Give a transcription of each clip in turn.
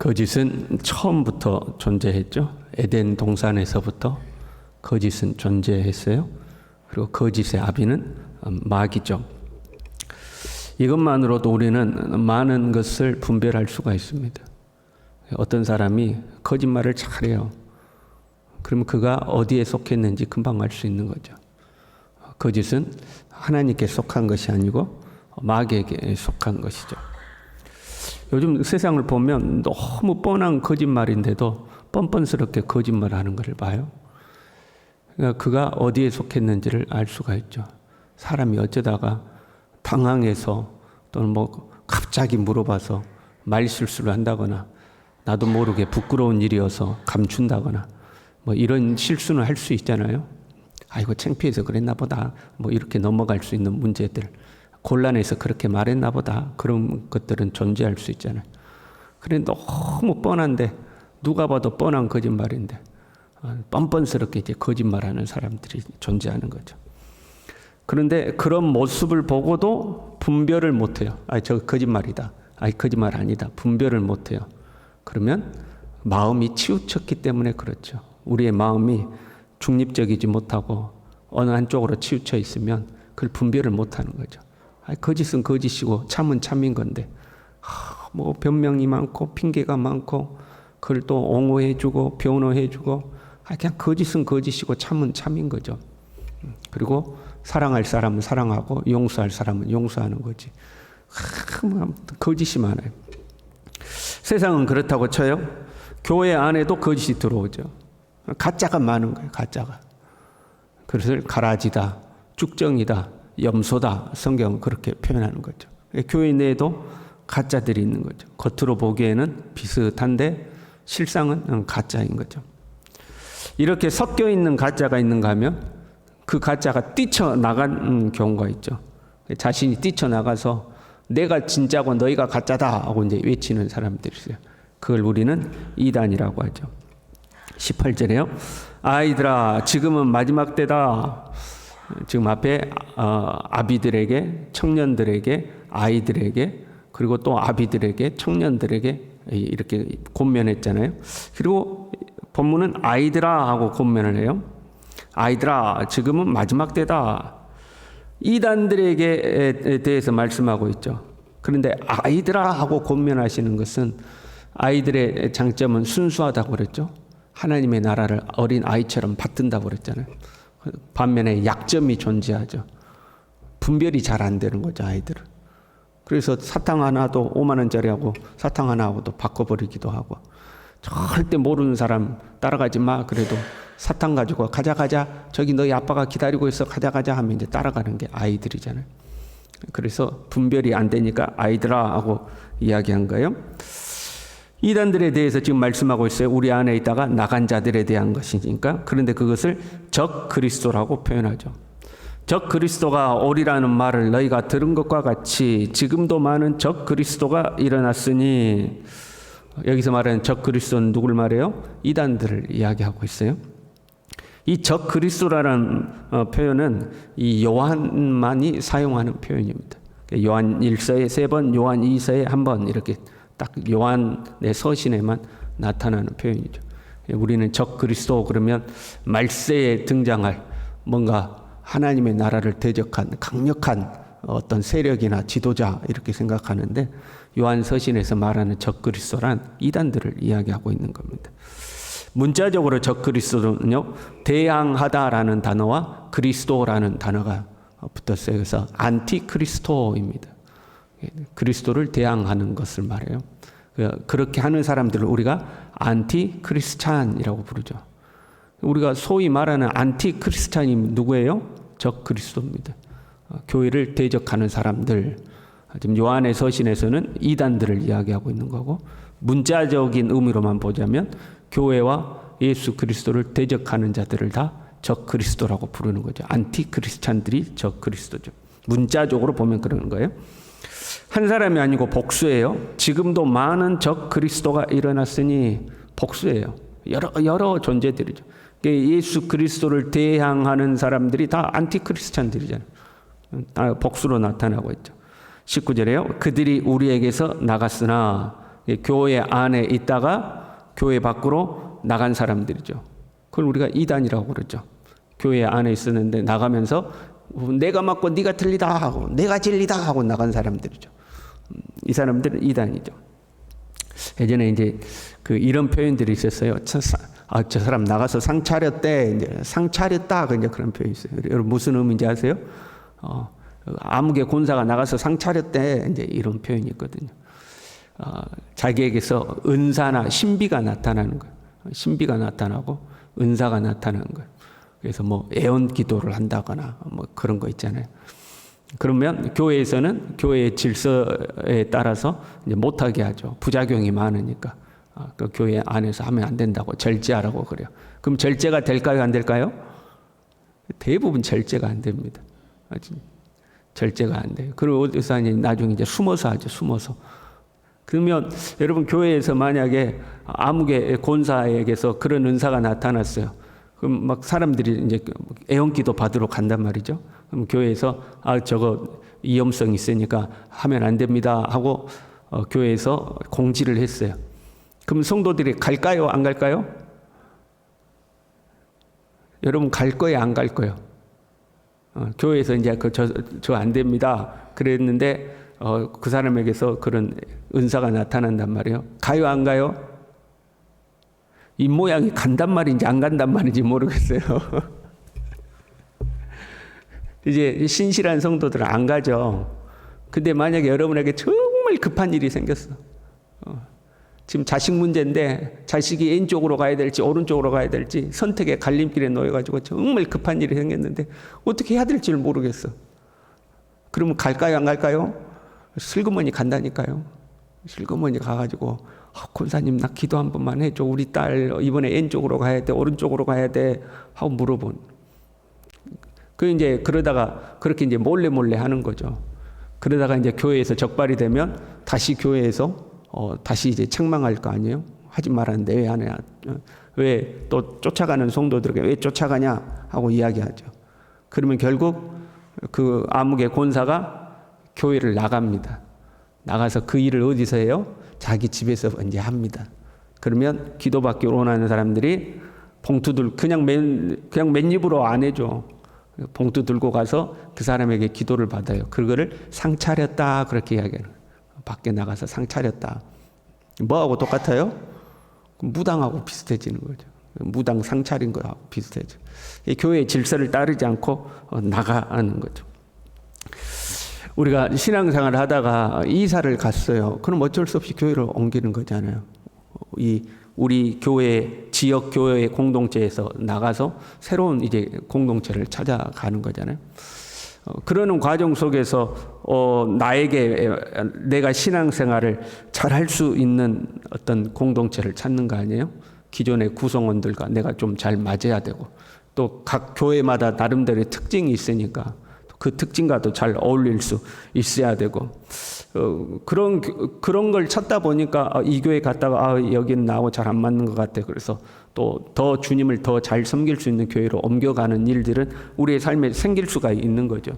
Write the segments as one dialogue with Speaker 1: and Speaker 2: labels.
Speaker 1: 거짓은 처음부터 존재했죠. 에덴 동산에서부터 거짓은 존재했어요. 그리고 거짓의 아비는 마귀죠. 이것만으로도 우리는 많은 것을 분별할 수가 있습니다. 어떤 사람이 거짓말을 잘해요. 그러면 그가 어디에 속했는지 금방 알 수 있는 거죠. 거짓은 하나님께 속한 것이 아니고 마귀에게 속한 것이죠. 요즘 세상을 보면 너무 뻔한 거짓말인데도 뻔뻔스럽게 거짓말하는 것을 봐요. 그러니까 그가 어디에 속했는지를 알 수가 있죠. 사람이 어쩌다가 당황해서 또는 갑자기 물어봐서 말실수를 한다거나 나도 모르게 부끄러운 일이어서 감춘다거나 이런 실수는 할 수 있잖아요. 아이고 창피해서 그랬나 보다 이렇게 넘어갈 수 있는 문제들, 곤란해서 그렇게 말했나 보다, 그런 것들은 존재할 수 있잖아요. 그래 너무 뻔한데, 누가 봐도 뻔한 거짓말인데 뻔뻔스럽게 이제 거짓말하는 사람들이 존재하는 거죠. 그런데 그런 모습을 보고도 분별을 못해요. 저 거짓말이다, 거짓말 아니다, 분별을 못해요. 그러면 마음이 치우쳤기 때문에 그렇죠. 우리의 마음이 중립적이지 못하고 어느 한쪽으로 치우쳐 있으면 그걸 분별을 못하는 거죠. 거짓은 거짓이고 참은 참인 건데 변명이 많고 핑계가 많고 그걸 또 옹호해주고 변호해주고 그냥 거짓은 거짓이고 참은 참인 거죠. 그리고 사랑할 사람은 사랑하고 용서할 사람은 용서하는 거지. 거짓이 많아요. 세상은 그렇다고 쳐요. 교회 안에도 거짓이 들어오죠. 가짜가 많은 거예요. 가짜가. 그것을 가라지다, 쭉정이다, 염소다, 성경은 그렇게 표현하는 거죠. 교회 내에도 가짜들이 있는 거죠. 겉으로 보기에는 비슷한데 실상은 가짜인 거죠. 이렇게 섞여 있는 가짜가 있는가 하면 그 가짜가 뛰쳐나간 경우가 있죠. 자신이 뛰쳐나가서 내가 진짜고 너희가 가짜다 하고 이제 외치는 사람들이 있어요. 그걸 우리는 이단이라고 하죠. 18절에요. 아이들아, 지금은 마지막 때다. 지금 앞에 아비들에게, 청년들에게, 아이들에게, 그리고 또 아비들에게, 청년들에게 이렇게 권면했잖아요. 그리고 본문은 아이들아 하고 권면을 해요. 아이들아, 지금은 마지막 때다. 이단들에게 대해서 말씀하고 있죠. 그런데 아이들아 하고 권면하시는 것은 아이들의 장점은 순수하다고 그랬죠. 하나님의 나라를 어린 아이처럼 받든다고 그랬잖아요. 반면에 약점이 존재하죠. 분별이 잘 안 되는 거죠, 아이들은. 그래서 사탕 하나도 5만 원짜리하고 사탕 하나하고도 바꿔버리기도 하고, 절대 모르는 사람 따라가지 마. 그래도 사탕 가지고 가자 저기 너희 아빠가 기다리고 있어 가자 하면 이제 따라가는 게 아이들이잖아요. 그래서 분별이 안 되니까 아이들아 하고 이야기한 거예요. 이단들에 대해서 지금 말씀하고 있어요. 우리 안에 있다가 나간 자들에 대한 것이니까. 그런데 그것을 적 그리스도라고 표현하죠. 적 그리스도가 오리라는 말을 너희가 들은 것과 같이 지금도 많은 적 그리스도가 일어났으니, 여기서 말하는 적 그리스도는 누굴 말해요? 이단들을 이야기하고 있어요. 이 적 그리스도라는 표현은 이 요한만이 사용하는 표현입니다. 요한 1서에 3번, 요한 2서에 1번 이렇게 딱 요한의 서신에만 나타나는 표현이죠. 우리는 적 그리스도 그러면 말세에 등장할 뭔가 하나님의 나라를 대적한 강력한 어떤 세력이나 지도자 이렇게 생각하는데, 요한 서신에서 말하는 적 그리스도란 이단들을 이야기하고 있는 겁니다. 문자적으로 적 그리스도는요, 대항하다라는 단어와 그리스도라는 단어가 붙었어요. 그래서 안티크리스토입니다. 그리스도를 대항하는 것을 말해요. 그렇게 하는 사람들을 우리가 안티크리스찬이라고 부르죠. 우리가 소위 말하는 안티크리스찬이 누구예요? 적 그리스도입니다. 교회를 대적하는 사람들. 지금 요한의 서신에서는 이단들을 이야기하고 있는 거고, 문자적인 의미로만 보자면 교회와 예수 그리스도를 대적하는 자들을 다 적 그리스도라고 부르는 거죠. 안티크리스찬들이 적 그리스도죠. 문자적으로 보면 그러는 거예요. 한 사람이 아니고 복수예요. 지금도 많은 적 그리스도가 일어났으니, 복수예요. 여러 존재들이죠. 예수 그리스도를 대항하는 사람들이 다 안티크리스찬들이잖아요. 복수로 나타나고 있죠. 19절에요. 그들이 우리에게서 나갔으나 교회 안에 있다가 교회 밖으로 나간 사람들이죠. 그걸 우리가 이단이라고 그러죠. 교회 안에 있었는데 나가면서 내가 맞고 네가 틀리다 하고 내가 진리다 하고 나간 사람들이죠. 이 사람들은 이단이죠. 예전에 이제 이런 표현들이 있었어요. 저 사람 나가서 상 차렸대. 이제 상 차렸다. 이제 그런 표현이 있어요. 여러분 무슨 의미인지 아세요? 아무개 권사가 나가서 상 차렸대. 이제 이런 표현이 있거든요. 자기에게서 은사나 신비가 나타나는 거예요. 신비가 나타나고 은사가 나타나는 거예요. 그래서 뭐 애원 기도를 한다거나 뭐 그런 거 있잖아요. 그러면 교회에서는 교회의 질서에 따라서 이제 못하게 하죠. 부작용이 많으니까. 그 교회 안에서 하면 안 된다고 절제하라고 그래요. 그럼 절제가 될까요? 안 될까요? 대부분 절제가 안 됩니다. 절제가 안 돼요. 그리고 어디서 나중에 이제 숨어서 하죠. 숨어서. 그러면 여러분 교회에서 만약에 아무개 권사에게서 그런 은사가 나타났어요. 그럼 막 사람들이 이제 애원기도 받으러 간단 말이죠. 그럼 교회에서 저거 위험성 있으니까 하면 안 됩니다 하고 교회에서 공지를 했어요. 그럼 성도들이 갈까요? 안 갈까요? 여러분 갈 거예요? 안 갈 거예요? 교회에서 이제 저 안 됩니다 그랬는데 그 사람에게서 그런 은사가 나타난단 말이에요. 가요? 안 가요? 이 모양이 간단 말인지 안 간단 말인지 모르겠어요. 이제 신실한 성도들은 안 가죠. 근데 만약에 여러분에게 정말 급한 일이 생겼어. 지금 자식 문제인데 자식이 왼쪽으로 가야 될지 오른쪽으로 가야 될지 선택의 갈림길에 놓여가지고 정말 급한 일이 생겼는데 어떻게 해야 될지를 모르겠어. 그러면 갈까요? 안 갈까요? 슬그머니 간다니까요. 슬그머니 가가지고 권사님 나 기도 한 번만 해줘. 우리 딸 이번에 왼쪽으로 가야 돼 오른쪽으로 가야 돼 하고 물어본. 그 이제 그러다가 그렇게 이제 몰래 하는 거죠. 그러다가 이제 교회에서 적발이 되면 다시 교회에서 다시 이제 책망할 거 아니에요? 하지 말았는데 왜 안 해? 왜 또 쫓아가는 성도들에게 왜 쫓아가냐 하고 이야기하죠. 그러면 결국 그 아무개 권사가 교회를 나갑니다. 나가서 그 일을 어디서 해요? 자기 집에서 이제 합니다. 그러면 기도받기 원하는 사람들이 봉투들 그냥 맨입으로 안 해줘. 봉투 들고 가서 그 사람에게 기도를 받아요. 그거를 상 차렸다 그렇게 이야기해요. 밖에 나가서 상 차렸다. 뭐하고 똑같아요? 무당하고 비슷해지는 거죠. 무당 상 차린 거하고 비슷해져. 교회의 질서를 따르지 않고 나가는 거죠. 우리가 신앙생활을 하다가 이사를 갔어요. 그럼 어쩔 수 없이 교회를 옮기는 거잖아요. 우리 교회 지역 교회 공동체에서 나가서 새로운 이제 공동체를 찾아가는 거잖아요. 그러는 과정 속에서 나에게 내가 신앙생활을 잘할 수 있는 어떤 공동체를 찾는 거 아니에요? 기존의 구성원들과 내가 좀 잘 맞아야 되고 또 각 교회마다 나름대로의 특징이 있으니까 그 특징과도 잘 어울릴 수 있어야 되고 그런 걸 찾다 보니까 이 교회 갔다가 여기는 나하고 잘 안 맞는 것 같아. 그래서 또 더 주님을 더 잘 섬길 수 있는 교회로 옮겨가는 일들은 우리의 삶에 생길 수가 있는 거죠.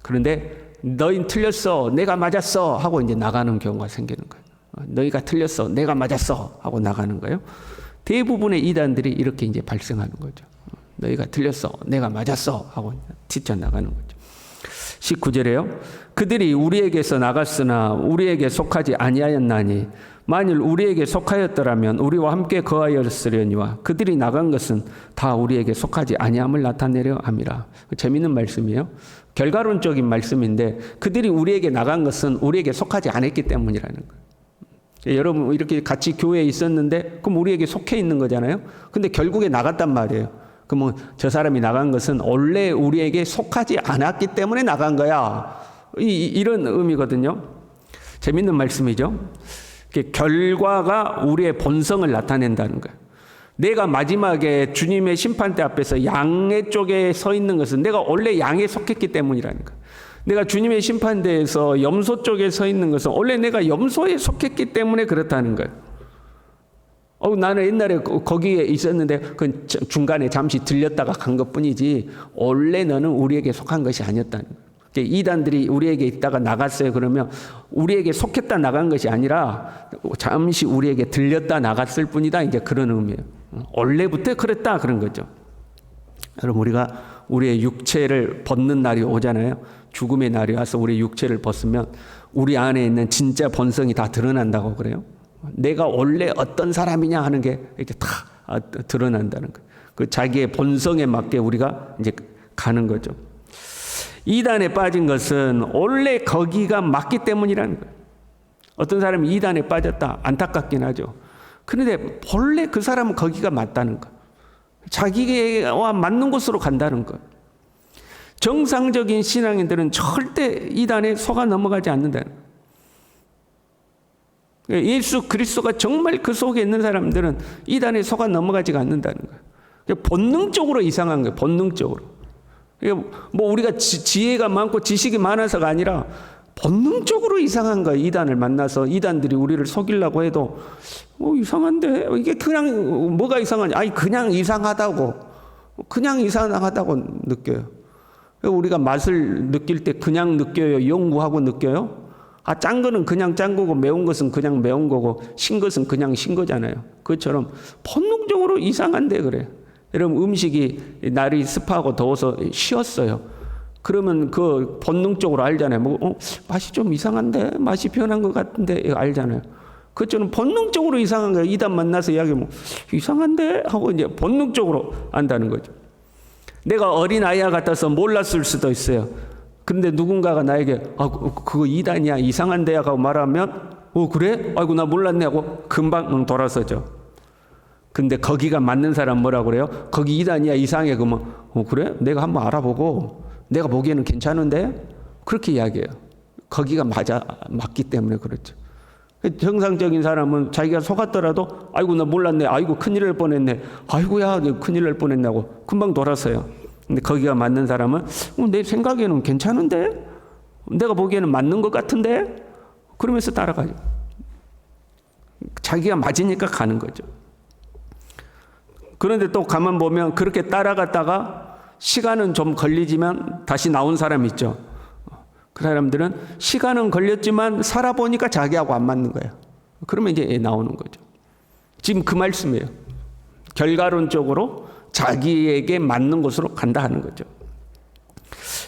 Speaker 1: 그런데 너희는 틀렸어, 내가 맞았어 하고 이제 나가는 경우가 생기는 거예요. 너희가 틀렸어, 내가 맞았어 하고 나가는 거예요. 대부분의 이단들이 이렇게 이제 발생하는 거죠. 너희가 틀렸어, 내가 맞았어 하고 튀쳐나가는 거죠. 19절에요. 그들이 우리에게서 나갔으나 우리에게 속하지 아니하였나니 만일 우리에게 속하였더라면 우리와 함께 거하였으려니와 그들이 나간 것은 다 우리에게 속하지 아니함을 나타내려 함이라. 재미있는 말씀이에요. 결과론적인 말씀인데 그들이 우리에게 나간 것은 우리에게 속하지 않았기 때문이라는 거예요. 여러분 이렇게 같이 교회에 있었는데 그럼 우리에게 속해 있는 거잖아요. 근데 결국에 나갔단 말이에요. 그러면 저 사람이 나간 것은 원래 우리에게 속하지 않았기 때문에 나간 거야. 이런 의미거든요. 재밌는 말씀이죠. 결과가 우리의 본성을 나타낸다는 거예요. 내가 마지막에 주님의 심판대 앞에서 양의 쪽에 서 있는 것은 내가 원래 양에 속했기 때문이라는 거예요. 내가 주님의 심판대에서 염소 쪽에 서 있는 것은 원래 내가 염소에 속했기 때문에 그렇다는 거예요. 나는 옛날에 거기에 있었는데 그 중간에 잠시 들렸다가 간 것뿐이지 원래 너는 우리에게 속한 것이 아니었다는 거예요. 이단들이 우리에게 있다가 나갔어요. 그러면 우리에게 속했다 나간 것이 아니라 잠시 우리에게 들렸다 나갔을 뿐이다. 이제 그런 의미예요. 원래부터 그랬다 그런 거죠. 여러분, 우리가 우리의 육체를 벗는 날이 오잖아요. 죽음의 날이 와서 우리 육체를 벗으면 우리 안에 있는 진짜 본성이 다 드러난다고 그래요. 내가 원래 어떤 사람이냐 하는 게 이렇게 다 드러난다는 거예요. 그 자기의 본성에 맞게 우리가 이제 가는 거죠. 이단에 빠진 것은 원래 거기가 맞기 때문이라는 거예요. 어떤 사람이 이단에 빠졌다. 안타깝긴 하죠. 그런데 본래 그 사람은 거기가 맞다는 거예요. 자기와 맞는 곳으로 간다는 거예요. 정상적인 신앙인들은 절대 이단에 속아 넘어가지 않는다는 거예요. 예수 그리스도가 정말 그 속에 있는 사람들은 이단에 속아 넘어가지가 않는다는 거예요. 본능적으로 이상한 거예요. 본능적으로. 뭐 우리가 지혜가 많고 지식이 많아서가 아니라 본능적으로 이상한 거예요. 이단을 만나서 이단들이 우리를 속이려고 해도 이상한데 이게 그냥 뭐가 이상하냐? 아니 그냥 이상하다고 느껴요. 우리가 맛을 느낄 때 그냥 느껴요? 연구하고 느껴요? 짠 거는 그냥 짠 거고 매운 것은 그냥 매운 거고 신 것은 그냥 신 거잖아요. 그것처럼 본능적으로 이상한데 그래요. 여러분, 음식이 날이 습하고 더워서 쉬었어요. 그러면 그 본능적으로 알잖아요. 맛이 좀 이상한데? 맛이 변한 것 같은데? 알잖아요. 그것처럼 본능적으로 이상한 거예요. 이단 만나서 이야기하면 이상한데? 하고 이제 본능적으로 안다는 거죠. 내가 어린아이와 같아서 몰랐을 수도 있어요. 그런데 누군가가 나에게 그거 이단이야, 이상한데? 하고 말하면 그래? 아이고 나 몰랐네 하고 금방 돌아서죠. 근데 거기가 맞는 사람 뭐라고 그래요? 거기 이단이야, 이상해. 그러면 그래? 내가 한번 알아보고 내가 보기에는 괜찮은데? 그렇게 이야기해요. 거기가 맞기 때문에 그렇죠. 정상적인 사람은 자기가 속았더라도 아이고 나 몰랐네, 아이고 큰일 날 뻔했네, 아이고야 큰일 날 뻔했냐고 금방 돌아서요. 근데 거기가 맞는 사람은 내 생각에는 괜찮은데? 내가 보기에는 맞는 것 같은데? 그러면서 따라가죠. 자기가 맞으니까 가는 거죠. 그런데 또 가만 보면 그렇게 따라갔다가 시간은 좀 걸리지만 다시 나온 사람이 있죠. 그 사람들은 시간은 걸렸지만 살아보니까 자기하고 안 맞는 거예요. 그러면 이제 나오는 거죠. 지금 그 말씀이에요. 결과론적으로 자기에게 맞는 곳으로 간다 하는 거죠.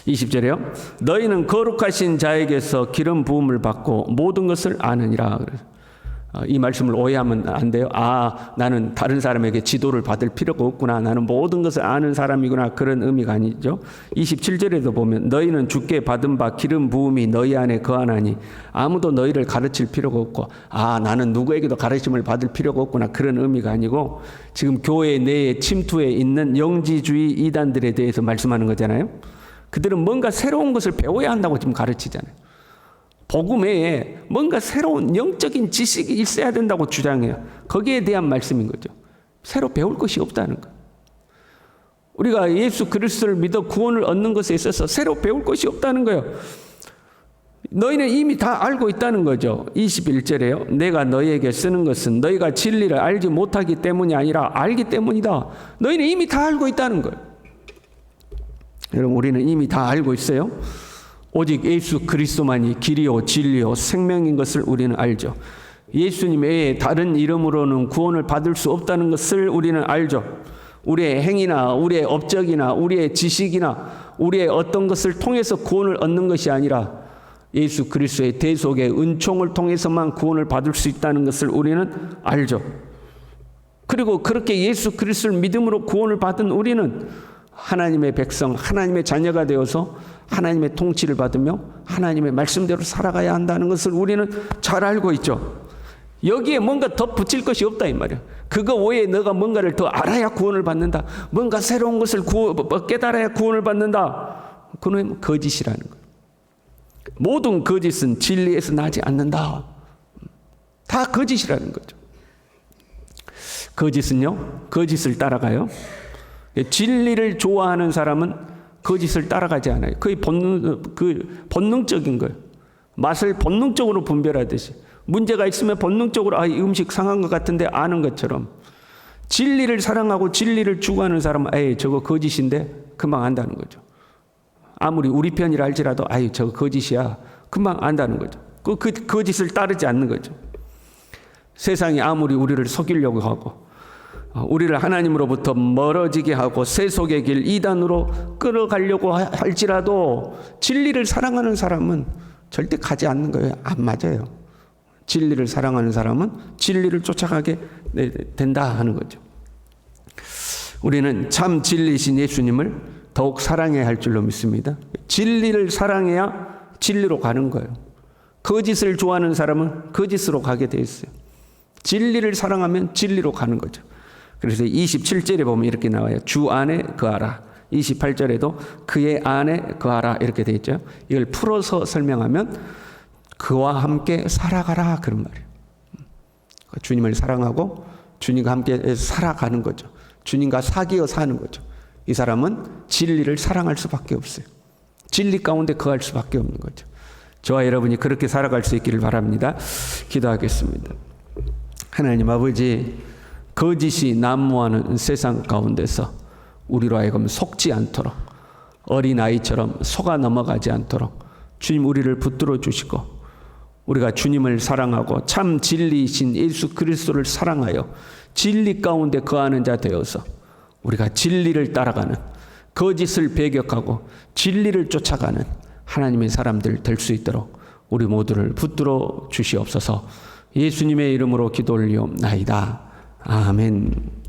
Speaker 1: 20절에요. 너희는 거룩하신 자에게서 기름 부음을 받고 모든 것을 아느니라. 이 말씀을 오해하면 안 돼요. 나는 다른 사람에게 지도를 받을 필요가 없구나. 나는 모든 것을 아는 사람이구나. 그런 의미가 아니죠. 27절에도 보면 너희는 주께 받은 바 기름 부음이 너희 안에 거하나니 아무도 너희를 가르칠 필요가 없고 나는 누구에게도 가르침을 받을 필요가 없구나. 그런 의미가 아니고 지금 교회 내에 침투해 있는 영지주의 이단들에 대해서 말씀하는 거잖아요. 그들은 뭔가 새로운 것을 배워야 한다고 지금 가르치잖아요. 복음 외에 뭔가 새로운 영적인 지식이 있어야 된다고 주장해요. 거기에 대한 말씀인 거죠. 새로 배울 것이 없다는 거. 우리가 예수 그리스도를 믿어 구원을 얻는 것에 있어서 새로 배울 것이 없다는 거예요. 너희는 이미 다 알고 있다는 거죠. 21절에요. 내가 너희에게 쓰는 것은 너희가 진리를 알지 못하기 때문이 아니라 알기 때문이다. 너희는 이미 다 알고 있다는 거예요. 여러분, 우리는 이미 다 알고 있어요. 오직 예수 그리스도만이 길이요 진리요 생명인 것을 우리는 알죠. 예수님 외에 다른 이름으로는 구원을 받을 수 없다는 것을 우리는 알죠. 우리의 행위나 우리의 업적이나 우리의 지식이나 우리의 어떤 것을 통해서 구원을 얻는 것이 아니라 예수 그리스도의 대속의 은총을 통해서만 구원을 받을 수 있다는 것을 우리는 알죠. 그리고 그렇게 예수 그리스도를 믿음으로 구원을 받은 우리는 하나님의 백성, 하나님의 자녀가 되어서 하나님의 통치를 받으며 하나님의 말씀대로 살아가야 한다는 것을 우리는 잘 알고 있죠. 여기에 뭔가 더 붙일 것이 없다 이 말이야. 그거 외에 너가 뭔가를 더 알아야 구원을 받는다. 뭔가 새로운 것을 깨달아야 구원을 받는다. 그는 거짓이라는 거예요. 모든 거짓은 진리에서 나지 않는다. 다 거짓이라는 거죠. 거짓은요, 거짓을 따라가요. 진리를 좋아하는 사람은 거짓을 따라가지 않아요. 거의 본능적인 거예요. 맛을 본능적으로 분별하듯이 문제가 있으면 본능적으로 이 음식 상한 것 같은데 아는 것처럼 진리를 사랑하고 진리를 추구하는 사람은 저거 거짓인데 금방 안다는 거죠. 아무리 우리 편이라 할지라도 아유 저거 거짓이야 금방 안다는 거죠. 그 거짓을 따르지 않는 거죠. 세상이 아무리 우리를 속이려고 하고 우리를 하나님으로부터 멀어지게 하고 세속의 길 이단으로 끌어가려고 할지라도 진리를 사랑하는 사람은 절대 가지 않는 거예요. 안 맞아요. 진리를 사랑하는 사람은 진리를 쫓아가게 된다 하는 거죠. 우리는 참 진리이신 예수님을 더욱 사랑해야 할 줄로 믿습니다. 진리를 사랑해야 진리로 가는 거예요. 거짓을 좋아하는 사람은 거짓으로 가게 돼 있어요. 진리를 사랑하면 진리로 가는 거죠. 그래서 27절에 보면 이렇게 나와요. 주 안에 거하라. 28절에도 그의 안에 거하라 이렇게 돼 있죠. 이걸 풀어서 설명하면 그와 함께 살아가라 그런 말이에요. 주님을 사랑하고 주님과 함께 살아가는 거죠. 주님과 사귀어 사는 거죠. 이 사람은 진리를 사랑할 수밖에 없어요. 진리 가운데 거할 수밖에 없는 거죠. 저와 여러분이 그렇게 살아갈 수 있기를 바랍니다. 기도하겠습니다. 하나님 아버지, 거짓이 난무하는 세상 가운데서 우리로 하여금 속지 않도록 어린아이처럼 속아 넘어가지 않도록 주님 우리를 붙들어 주시고 우리가 주님을 사랑하고 참 진리이신 예수 그리스도를 사랑하여 진리 가운데 거하는 자 되어서 우리가 진리를 따라가는 거짓을 배격하고 진리를 쫓아가는 하나님의 사람들 될 수 있도록 우리 모두를 붙들어 주시옵소서. 예수님의 이름으로 기도 올리옵나이다. 아멘.